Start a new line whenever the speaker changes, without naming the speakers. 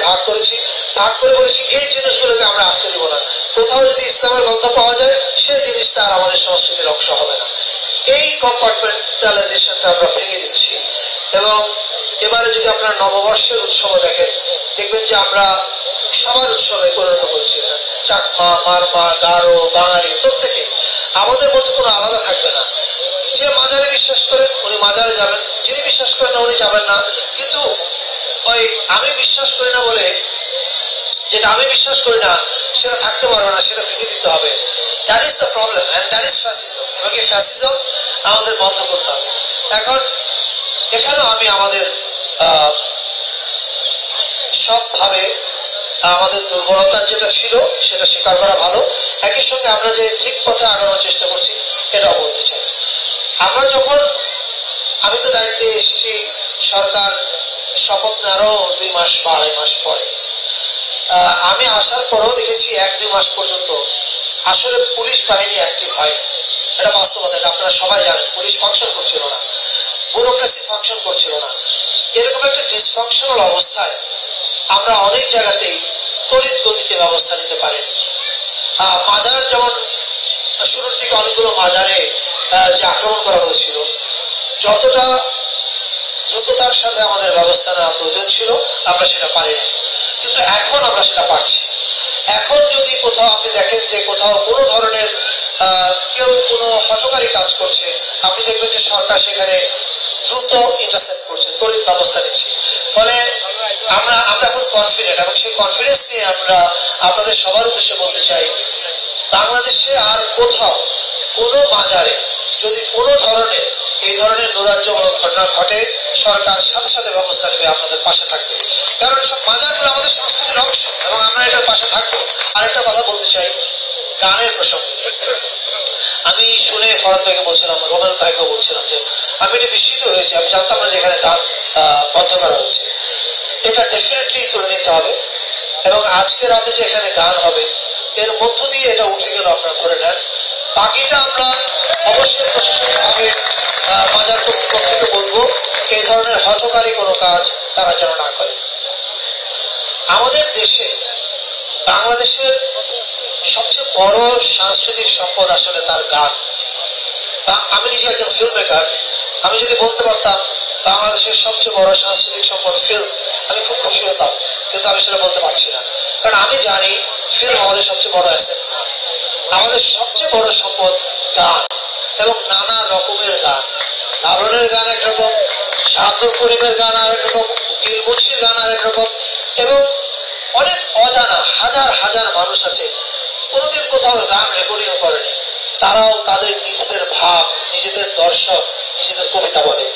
ভাগ করেছি, ভাগ করে বলেছি এই জিনিসগুলোকে আমরা আসতে দিব না। কোথাও যদি ইসলামের গন্ধ পাওয়া যায় সেই জিনিসটা আর আমাদের সংস্কৃতির অংশ হবে না। এই কম্পার্টমেন্টালাইজেশনটা আমরা ভেঙে দিচ্ছি। এবং এবারে যদি আপনারা নববর্ষের উৎসব দেখেন, দেখবেন যে আমরা সবার উৎসবে পরিণত করছি। চাকমা, মারমা, গারো, বাঙালি প্রত্যেকে আমাদের মধ্যে কোনো আলাদা থাকবে না। যে মাজারে বিশ্বাস করেন উনি মাজারে যাবেন, যিনি বিশ্বাস করেন না উনি যাবেন না। কিন্তু ওই আমি বিশ্বাস করি না বলে যেটা আমি বিশ্বাস করি না সেটা থাকতে পারবে না, সেটা ভেঙে দিতে হবে। That is the problem and that is fascism. এবং এই ফ্যাসিজম আমাদের বন্ধ করতে হবে। এখন এখানেও আমি আমাদের সৎভাবে আমাদের দুর্বলতা যেটা ছিল সেটা স্বীকার করা ভালো। একই সঙ্গে আমরা যে ঠিক পথে আগানোর চেষ্টা করছি এটাও বলতে চাই। আমরা যখন, আমি তো দায়িত্বে এসেছি সরকার শপথ নেওয়ারও 2 মাস বা 2.5 মাস পরে। আমি আসার পরেও দেখেছি 1-2 মাস পর্যন্ত আসলে পুলিশ বাহিনী অ্যাক্টিভ হয়। এটা বাস্তবতা, এটা আপনারা সবাই জানেন। পুলিশ ফাংশন করছিল না, ব্যুরোক্রেসি ফাংশন করছিল না। এরকম একটা ডিসফাংশনাল অবস্থায় আমরা অনেক জায়গাতেই তড়িৎ গতিতে ব্যবস্থা নিতে পারিনি। মাজার যেমন শুরুর দিকে অনেকগুলো মাজারে যে আক্রমণ করা হয়েছিল, যতটা দ্রুততার সাথে আমাদের ব্যবস্থা নেওয়া প্রয়োজন ছিল আমরা সেটা পারিনি। কিন্তু এখন আমরা সেটা পারছি। এখন যদি কোথাও আপনি দেখেন যে কোথাও কোনো ধরনের কেউ কোনো হঠকারী কাজ করছে, আপনি দেখবেন যে সরকার সেখানে দ্রুত ইন্টারসেপ্ট করছে, তড়িৎ ব্যবস্থা নিচ্ছে। ফলে আমরা এখন কনফিডেন্ট, এবং সেই কনফিডেন্স নিয়ে আমরা আপনাদের সবার উদ্দেশ্যে বলতে চাই, বাংলাদেশে আর কোথাও কোনো মাজারে যদি কোনো ধরনের এই ধরনের নৈরাজ্যমূলক ঘটনা ঘটে, সরকার সাথে সাথে ব্যবস্থা নেবে, আপনাদের পাশে থাকবে। কারণ সব মাজারগুলো আমাদের সংস্কৃতির অংশ এবং আমরা এটার পাশে থাকবো। আরেকটা কথা বলতে চাই গানের প্রসঙ্গে। আমি শুনে ফরাদ ভাইকে বলছিলাম, রোমেন ভাইকে বলছিলাম যে আমি এটা বিস্মিত হয়েছি। আমি জানতাম না যে এখানে গান বন্ধ করা হয়েছে। এটা ডেফিনেটলি তুলে নিতে হবে। এবং আজকে রাতে যে এখানে গান হবে এর মধ্য দিয়ে এটা উঠে গেল আপনারা ধরে নেন। বাকিটা আমরা অবশ্যই প্রশাসনিকভাবে বাজার কর্তৃপক্ষকে বলবো এই ধরনের হঠকারী কোনো কাজ তারা যেন না করে। আমাদের দেশে বাংলাদেশের সবচেয়ে বড় সাংস্কৃতিক সম্পদ আসলে তার গান। আমি নিজে একজন ফিল্ম মেকার, আমি যদি বলতে পারতাম বাংলাদেশের সবচেয়ে বড় সাংস্কৃতিক সম্পদ ফিল্ম, আমি খুব খুশি হতাম। কিন্তু আমি সেটা বলতে পারছি না, কারণ আমি জানি ফিল্ম আমাদের সবচেয়ে বড় অ্যাসেট না। আমাদের সবচেয়ে বড় সম্পদ গান, এবং নানা রকমের গান। লালনের গান একরকম, শাহাদুল করিমের গান আর একরকম, উকিল মুন্সির গান আর একরকম, এবং অনেক অজানা হাজার হাজার মানুষ আছে কোনোদিন কোথাও গান রেকর্ডিং করেনি। তারাও তাদের নিজেদের ভাব, নিজেদের দর্শন, নিজেদের কবিতা বলে।